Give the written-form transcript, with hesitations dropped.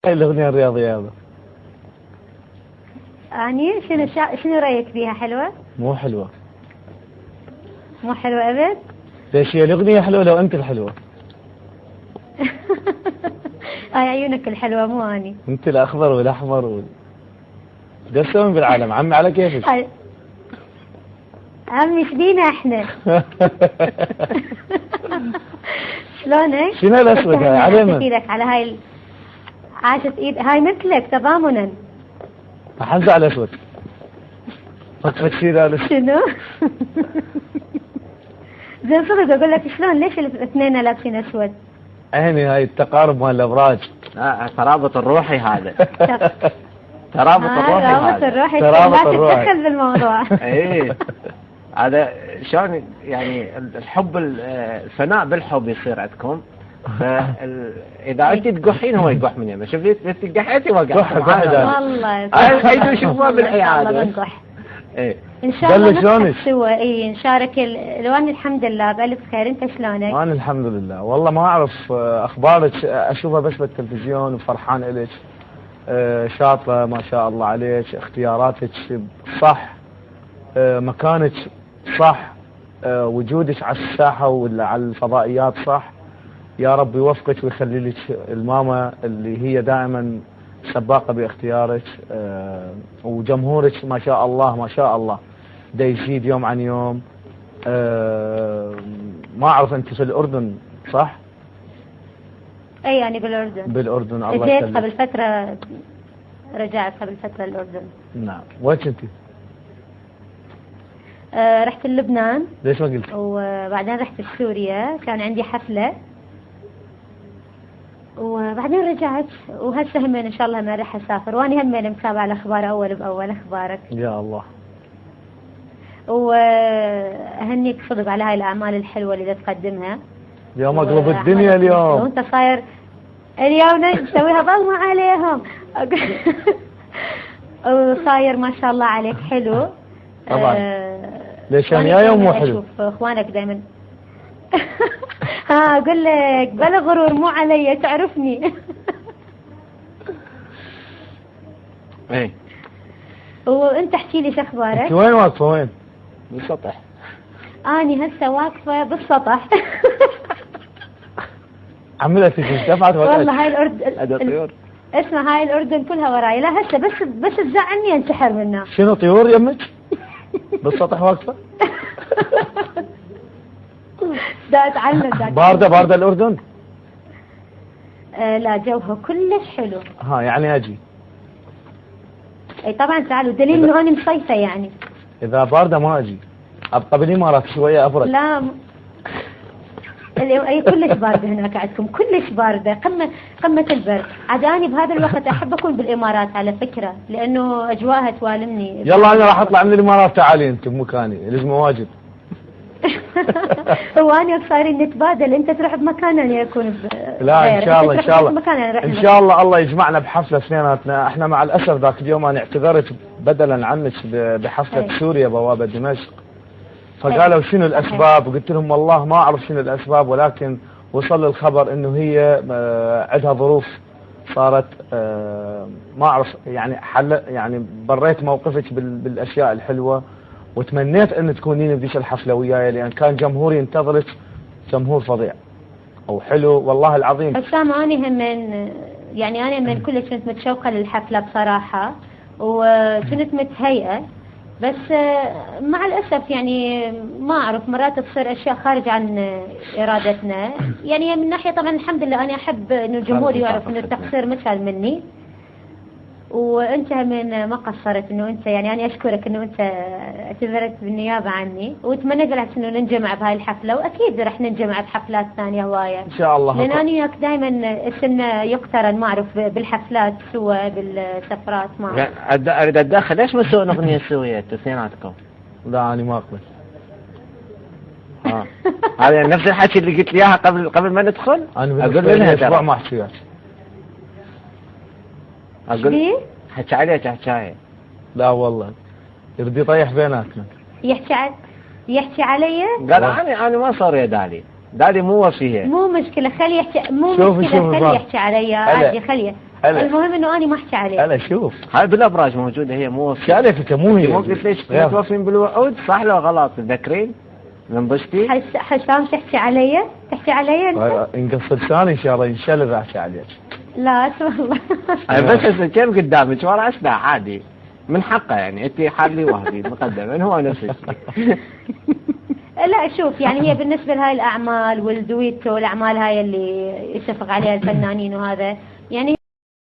هاي الأغنية الرياضية هذا أني شنو رأيك فيها؟ حلوة؟ مو حلوة. مو حلوة أبد؟ ليش هي الأغنية حلوة لو أنت الحلوة؟ هاي عيونك الحلوة مو أني. أنت الأخضر والأحمر ده تسوين بالعالم عمي على كيفك. عمي شبينا احنا. شلونك؟ شنو الأسود هاي على من؟ ايدك على هاي عاشت ايد هاي مثلك تضامنا. أحنزع الأسود. فكرت شي ذا شنو؟ زين صدق اقول لك شلون ليش الاثنين لابسين اسود؟ عيني هاي التقارب مال الأبراج. ترابط الروحي هذا. ترابط الروحي ترابط هذا. الروحي ترابط لا الروحي. تتدخل بالموضوع. ايه هذا شلون يعني الحب الفناء بالحب يصير عندكم. اذا انت تقحين هو يقح من يمه. شوفي بس قحيتي وقح والله هاي يشوفوها بالعياده. الله بنقح. ايه ان شاء الله شلونك؟ نضحك سوا. اي نشارك الوان. الحمد لله بألف خير. انت شلونك؟ أنا الحمد لله والله ما أعرف أخبارك أشوفها بس بالتلفزيون وفرحان إلك. شاطرة ما شاء الله عليك. اختياراتك صح. مكانك صح. وجودك على الساحة ولا على الفضائيات صح. يا رب يوفقك ويخلي لك الماما اللي هي دائما سباقة باختيارك. وجمهورك ما شاء الله ما شاء الله دا يزيد يوم عن يوم. ما أعرف أنت في الأردن صح؟ اي يعني بالأردن. بالأردن الله جيت يسلمك. قبل فترة. رجعت قبل فترة الأردن. نعم وين كنتي؟ رحت لبنان. ليش ما قلت؟ وبعدين رحت سوريا كان عندي حفلة. وبعدين رجعت وهسه همين ان شاء الله ما راح اسافر. واني همين متابعة الاخبار اول باول. اخبارك؟ يا الله. واهنيك صدق على هاي الاعمال الحلوة اللي تقدمها. يوم اقلب الدنيا اليوم. وانت صاير اليوم نسويها ظلمة عليهم. وصاير ما شاء الله عليك حلو. طبعا. ليش يا يوم مو حلو؟ اشوف اخوانك دائما. ها اقول لك بلا غرور مو علي تعرفني. ايه وانت احكي لي شو اخبارك؟ انت وين واقفة وين؟ بالسطح. اني هسه واقفة بالسطح. عملت شيء دفعت والله هاي الاردن. هذا طيور. اسمع هاي الاردن كلها وراي. لا هسه بس تزعلني انسحر منها. شنو طيور يمك؟ بالسطح واقفة؟ دا اتعلم. باردة الأردن؟ لا جوها كلش حلو. ها يعني أجي. اي طبعا تعالوا دليل انه انا مصيفة يعني. إذا باردة ما أجي. أبقى بالإمارات شوية أبرد. لا اي كلش باردة هناك عندكم. كلش باردة. قمة البرد. عاد اني بهذا الوقت احب اكون بالامارات على فكرة لانه اجواءها توالمني. يلا أنا راح أطلع من الإمارات. تعالي أنت بمكاني لازم واجد. هو أنا صايرين نتبادل. أنت تروح بمكان أنا أكون لا إن شاء الله إن شاء الله إن شاء الله. الله يجمعنا بحفلة اثنيناتنا. إحنا مع الأسف ذاك اليوم أنا اعتذرت بدلا عنك بحفلة سوريا بوابة دمشق. فقالوا شنو الأسباب وقلت لهم والله ما أعرف شنو الأسباب ولكن وصل الخبر إنه هي عندها ظروف صارت ما أعرف يعني يعني بريت موقفك بالأشياء الحلوة وتمنيت ان تكونين بديش الحفلة وياي لان كان جمهوري ينتظرك. جمهور فظيع او حلو والله العظيم. حسام اني انا من كل كنت متشوقة للحفلة بصراحة وكنت متهيئة بس مع الاسف يعني ما اعرف مرات تصير اشياء خارج عن ارادتنا. يعني من ناحية طبعا الحمد لله انا احب انه الجمهور يعرف انه التقصير مثل مني. وانت من ما قصرت انه انت يعني انا اشكرك انه انت اعتذرت بالنيابه عني واتمنى بالعكس انه ننجمع بهاي الحفله واكيد رح ننجمع بحفلات ثانيه هوايه ان شاء الله. لان انا وياك دائما اسمنا يقترن ما اعرف بالحفلات سوا بالسفرات ما اعرف. اريد اتدخل. ليش ما تسوون اغنيه سويه اثنيناتكم؟ لا انا ما اقبل. هذا نفس الحكي اللي قلت لي اياها قبل ما ندخل. انا اقول لها اسبوع ما احكي وياك. اقول حكي عليك حكايه. لا والله يرضي يطيح بيناتنا. يحكي علي. قال انا ما صار يا دالي. دالي مو وفيه. مو مشكله خليه يحكي. مو شوف مشكله خليه يحكي علي عادي. خليه المهم انه انا ما احكي عليه. هلا شوف هاي بالابراج موجوده، هي مو شالفتها مو هي. مو قلت ليش غير. توفين بالوعود، صح لو غلط؟ تذكرين لنبشتي؟ حسام تحكي علي؟ تحكي علي انت؟ انقص لساني ان شاء الله ينشل احكي عليك. لا والله. بس هسه كيف قدامك ورا اسمع عادي من حقه، يعني انت حالي وهبي مقدما هو نفس الشيء. لا شوف، يعني هي بالنسبة لهاي الأعمال والدويتو والأعمال هاي اللي يتفق عليها الفنانين وهذا يعني